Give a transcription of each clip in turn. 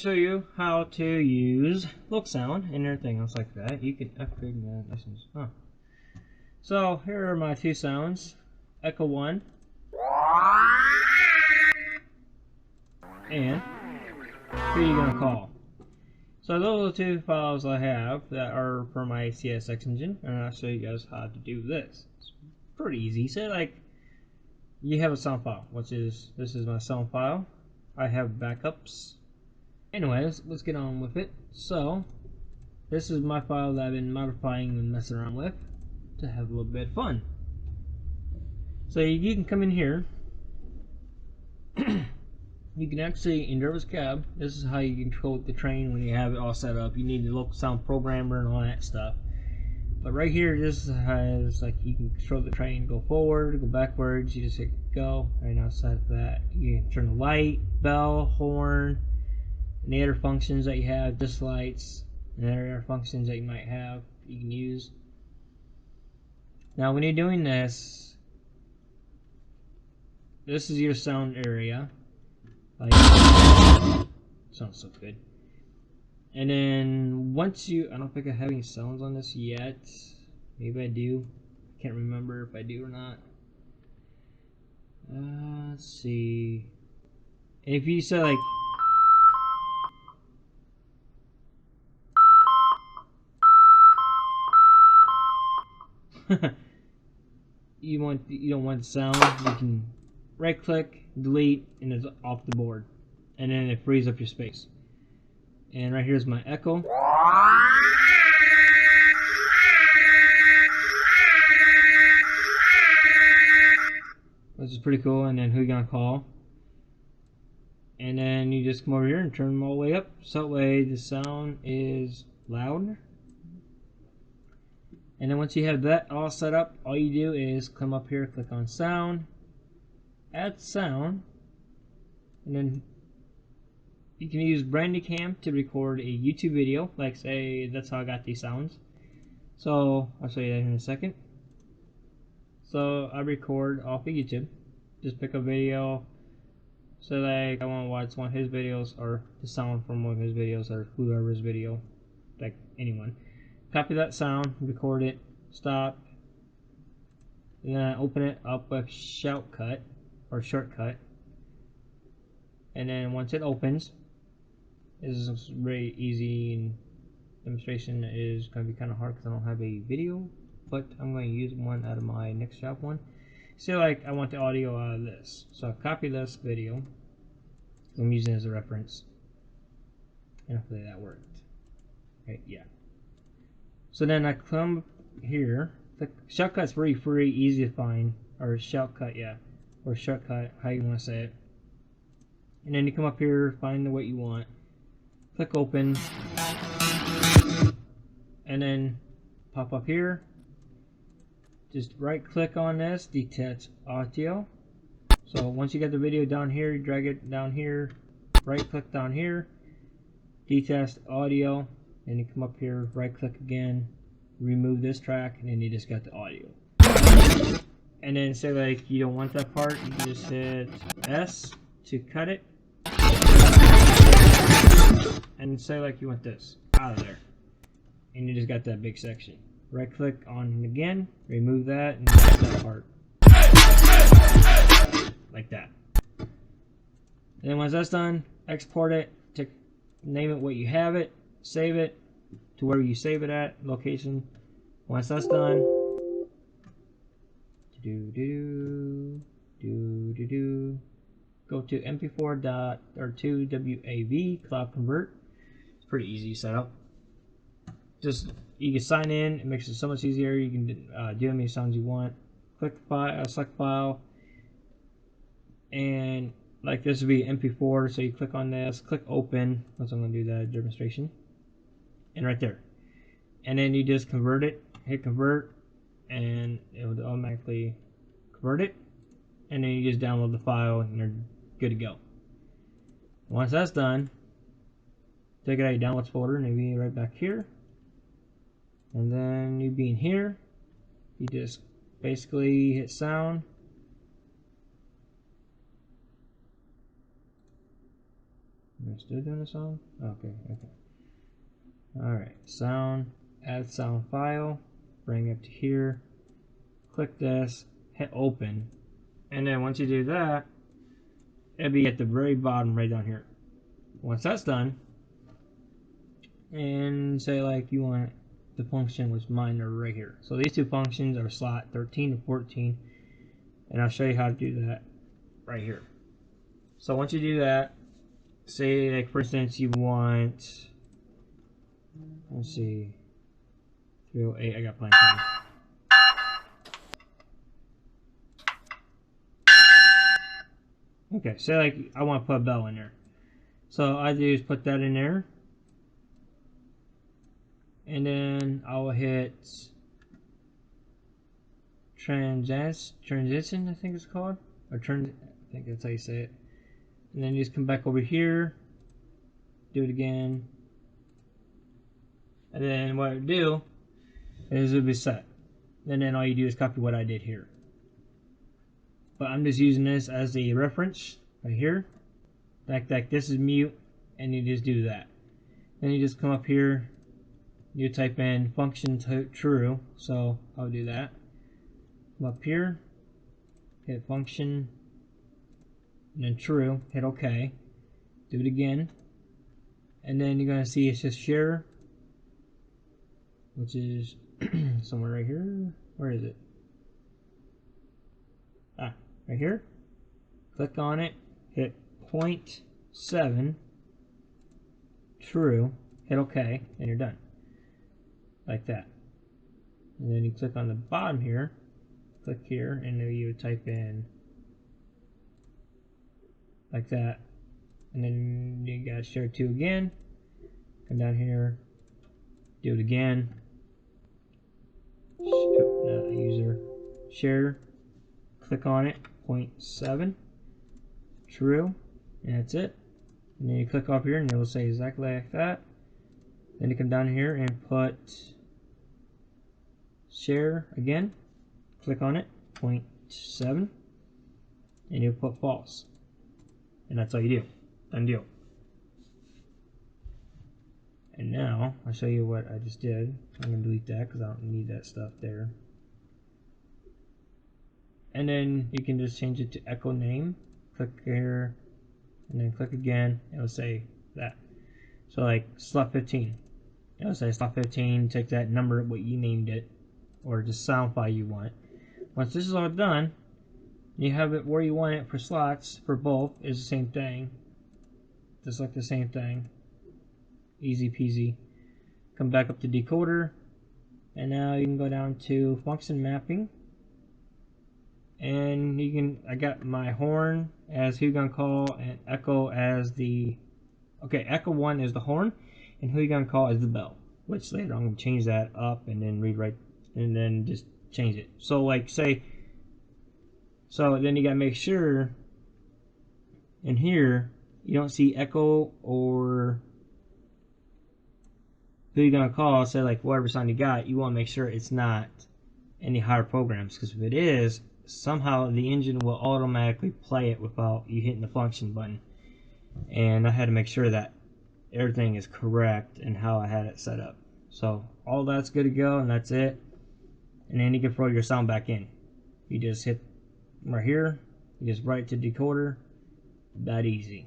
show you how to use Loksound and everything else like that. You can upgrade the license. So here are my two sounds, Echo 1 and who you're gonna call. So those are the two files I have that are for my CSX engine, and I'll show you guys how to do this. It's pretty easy. So like, you have a sound file, which is, this is my sound file. I have backups. Anyways, let's get on with it. So this is my file that I've been modifying and messing around with to have a little bit of fun. So you can come in here. You can actually, in driver's cab, this is how you control the train when you have it all set up. You need the Loksound programmer and all that stuff. But right here, this has, like, you can control the train, go forward, go backwards. You just hit go. Right now, set that. You can turn the light, bell, horn, and the other functions that you have, just lights, and other functions that you might have, you can use. Now, when you're doing this, this is your sound area. Like, sounds so good. And then once you, I don't think I have any sounds on this yet. Maybe I do. I can't remember if I do or not. Let's see. And if you say like, you don't want the sound, you can right click, delete, and it's off the board. And then it frees up your space. And right here's my echo. Which is pretty cool. And then who you gonna call? And then you just come over here and turn them all the way up, so that way the sound is loud. And then once you have that all set up, all you do is come up here, click on sound, add sound, and then you can use Brandycam to record a YouTube video, like say that's how I got these sounds. So I'll show you that in a second. So I record off of YouTube, just pick a video. So like I want to watch one of his videos or the sound from one of his videos or whoever's video, like anyone. Copy that sound, record it, stop, and then I open it up with shortcut. And then once it opens, this is very easy, and demonstration is going to be kind of hard because I don't have a video, but I'm going to use one out of my next shop one. So like I want the audio out of this, so I copy this video. I'm using it as a reference, and hopefully that worked. Okay, yeah. So then I come here. The shortcut's very free, easy to find, or shortcut, yeah, or shortcut, how you want to say it. And then you come up here, find what you want, click open, and then pop up here. Just right click on this, detach audio. So once you get the video down here, you drag it down here, right click down here, detach audio, and you come up here, right click again, remove this track, and then you just got the audio. And then say like you don't want that part, you can just hit S to cut it. And say like you want this out of there, and you just got that big section. Right click on it again, remove that, and that part like that. And then once that's done, export it to name it what you have it, save it to where you save it at location. Once that's done, go to MP4 to WAV cloud convert. It's pretty easy setup. Just you can sign in. It makes it so much easier. You can do how many sounds you want. Click file, select file, and like this would be MP4. So you click on this, click open. Once I'm going to do that demonstration, and right there, and then you just convert it. Hit convert, and it will automatically convert it. And then you just download the file, and you're good to go. Once that's done, take it out of your downloads folder, and it'll be right back here. And then you be in here, you just basically hit sound, Am I still doing the song? Okay, okay. Alright, sound, add sound file, bring it to here, click this, hit open, and then once you do that, it'll be at the very bottom right down here. Once that's done, and say like you want the function, which mine are right here. So these two functions are slot 13 and 14, and I'll show you how to do that right here. So once you do that, say like for instance you want, let's see, 308, I got plenty of time. Okay, say like I want to put a bell in there. So all I do is put that in there, and then I'll hit transition, I think it's called, or I think that's how you say it. And then you just come back over here, do it again, and then what it'll do is it'll be set. And then all you do is copy what I did here. But I'm just using this as a reference right here. Like this is mute, and you just do that. Then you just come up here, you type in function true, so I'll do that. Come up here, hit function, and then true, hit OK. Do it again, and then you're going to see it says share, which is somewhere right here. Where is it? Ah, right here. Click on it, hit 0.7 true, hit OK, and you're done. Like that. And then you click on the bottom here, click here, and then you type in like that. And then you got share to again. Come down here, do it again. User share, click on it, 0.7 true, and that's it. And then you click up here and it will say exactly like that. Then you come down here and put share again, click on it, 0.7, and you put false. And that's all you do. Done deal. And now I'll show you what I just did. I'm going to delete that because I don't need that stuff there. And then you can just change it to echo name. Click here, and then click again. It'll say that. So like slot 15. It'll say slot 15. Take that number, what you named it, or just sound file you want. Once this is all done, you have it where you want it for slots. For both is the same thing. Just like the same thing. Easy peasy. Come back up to decoder, and now you can go down to function mapping. And you can, I got my horn as who you gonna call, and echo as the, okay, echo 1 is the horn, and who you gonna call is the bell, which later I'm gonna change that up and then rewrite and then just change it. So like say, so then you gotta make sure in here you don't see echo or who you gonna call. Say like whatever sound you got, you want to make sure it's not any higher programs, because if it is, somehow the engine will automatically play it without you hitting the function button. And I had to make sure that everything is correct and how I had it set up. So all that's good to go, and that's it. And then you can throw your sound back in. You just hit right here, you just write to decoder. That easy.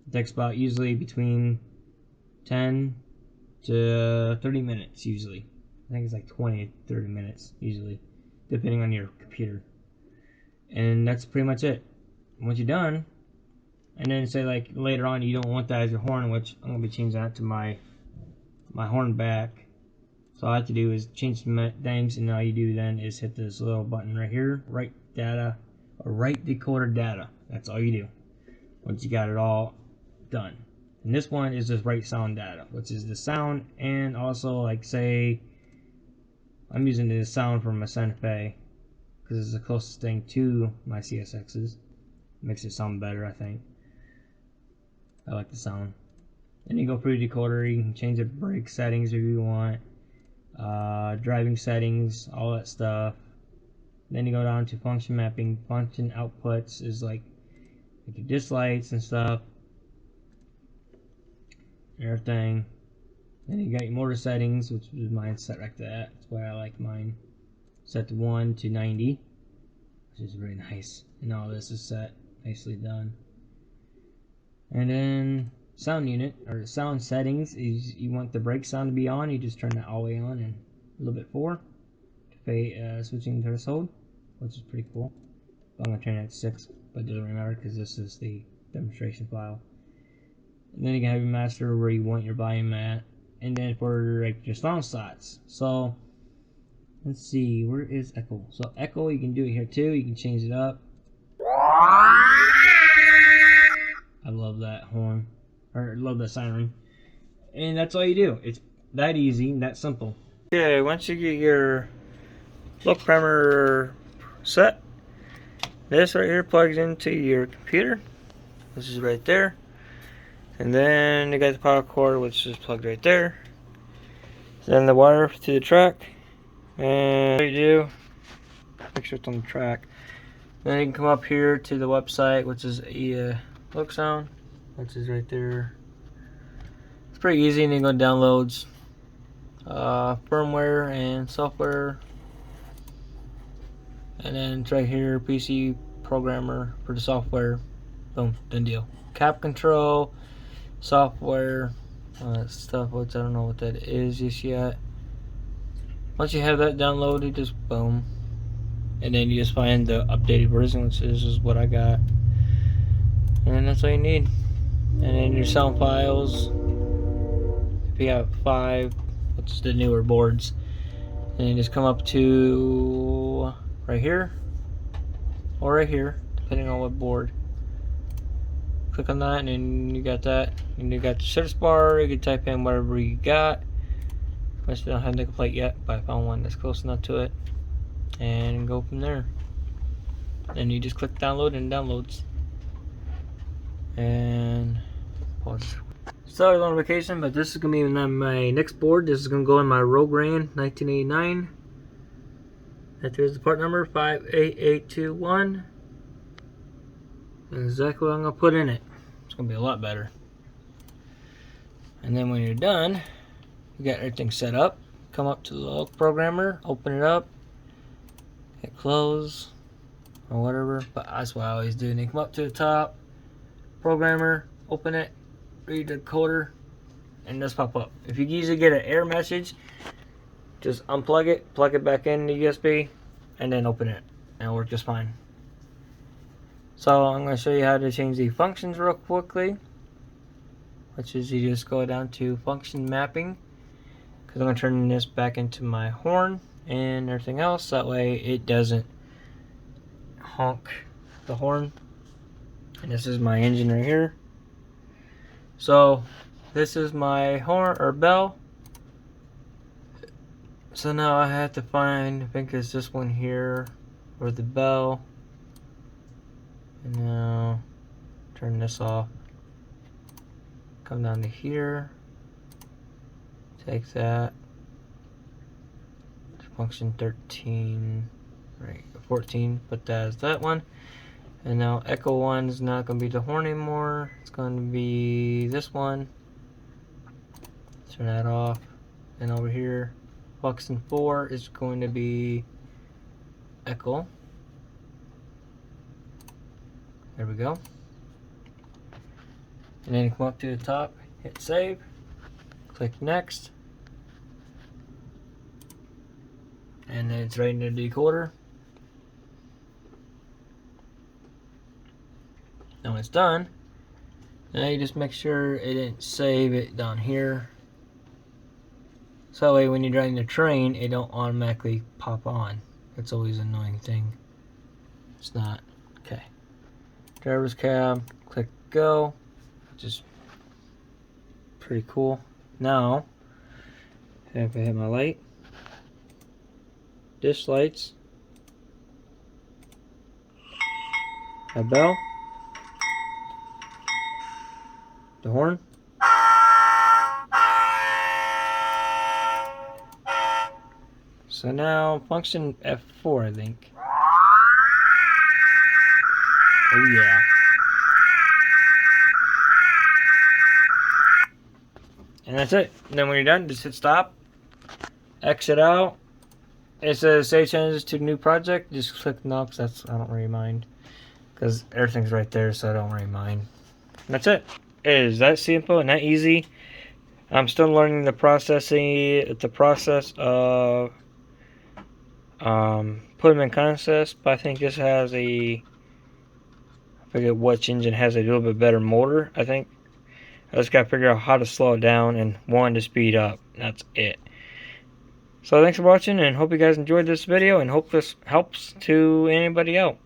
It takes about usually between 10 to 30 minutes usually. I think it's like 20 to 30 minutes usually, depending on your computer. And that's pretty much it. Once you're done, and then say like later on you don't want that as your horn, which I'm gonna be changing that to my horn back. So all I have to do is change the names, and all you do then is hit this little button right here, write data, or write decoder data. That's all you do once you got it all done. And this one is just write sound data, which is the sound, and also like say I'm using the sound from my Santa Fe because it's the closest thing to my CSXs. Makes it sound better, I think. I like the sound. Then you go through the decoder, you can change the brake settings if you want, driving settings, all that stuff. Then you go down to function mapping. Function outputs is like your disc lights and stuff. and everything. Then you got your motor settings, which is mine set like that. That's why I like mine. Set to 1 to 90, which is very nice. And all this is set, nicely done. And then sound unit, or sound settings, is you want the brake sound to be on, you just turn that all the way on and a little bit forward to fade, switching threshold, which is pretty cool. I'm going to turn that to 6, but it doesn't really matter because this is the demonstration file. And then you can have your master where you want your volume at. And then for like your sound slots. So let's see, where is echo? So echo, you can do it here too. You can change it up. I love that horn, or I love that siren. And that's all you do. It's that easy, that simple. Okay, once you get your look primer set, this right here plugs into your computer. This is right there. And then you got the power cord, which is plugged right there. Then the wire to the track. And what you do, make sure it's on the track. Then you can come up here to the website, which is Loksound, which is right there. It's pretty easy, and you can go downloads, firmware and software. And then it's right here, PC programmer for the software. Boom, done deal. Cap control, software, all that stuff, which I don't know what that is just yet. Once you have that downloaded, just boom, and then you just find the updated version, which is what I got, and that's all you need. And then your sound files, if you have 5, which is the newer boards, and you just come up to right here or right here, depending on what board. Click on that, and then you got that, and you got the status bar. You can type in whatever you got. I still don't have the plate yet, but I found one that's close enough to it, and go from there. Then you just click download, and downloads. And pause. Sorry, on vacation, but this is gonna be my next board. This is gonna go in my Rogue Ran 1989. That is the part number 58821. Exactly what I'm gonna put in it. It's gonna be a lot better. And then when you're done, you got everything set up. Come up to the local programmer, open it up, hit close or whatever. But that's what I always do. And then come up to the top, programmer, open it, read the coder, and this pop up. If you usually get an error message, just unplug it, plug it back in the USB, and then open it, and it'll work just fine. So I'm going to show you how to change the functions real quickly, which is you just go down to function mapping, because I'm going to turn this back into my horn and everything else. That way it doesn't honk the horn. And this is my engine right here. So this is my horn or bell. So now I have to find, I think it's this one here, or the bell. And now turn this off. Come down to here. Take that. Function 13, right? 14. Put that as that one. And now echo 1 is not going to be the horn anymore. It's going to be this one. Turn that off. And over here, function 4 is going to be echo. There we go. And then come up to the top, hit save, click next, and then it's right in the decoder. Now when it's done, now you just make sure it didn't save it down here. So that way when you're driving the train, it don't automatically pop on. That's always an annoying thing. It's not. Okay. Driver's cab, click go, which is pretty cool. Now, if I hit my light, dish lights, a bell, the horn, so now function F4, I think. Oh yeah. And that's it. And then when you're done, just hit stop, exit out. It says save changes to new project. Just click no, because I don't really mind, because everything's right there, so I don't really mind. And that's it. It is that simple and that easy. I'm still learning the process of put them in contest, but I think this has I forget which engine has a little bit better motor. I think I just gotta figure out how to slow it down and one to speed up. That's it. So thanks for watching, and hope you guys enjoyed this video, and hope this helps to anybody out.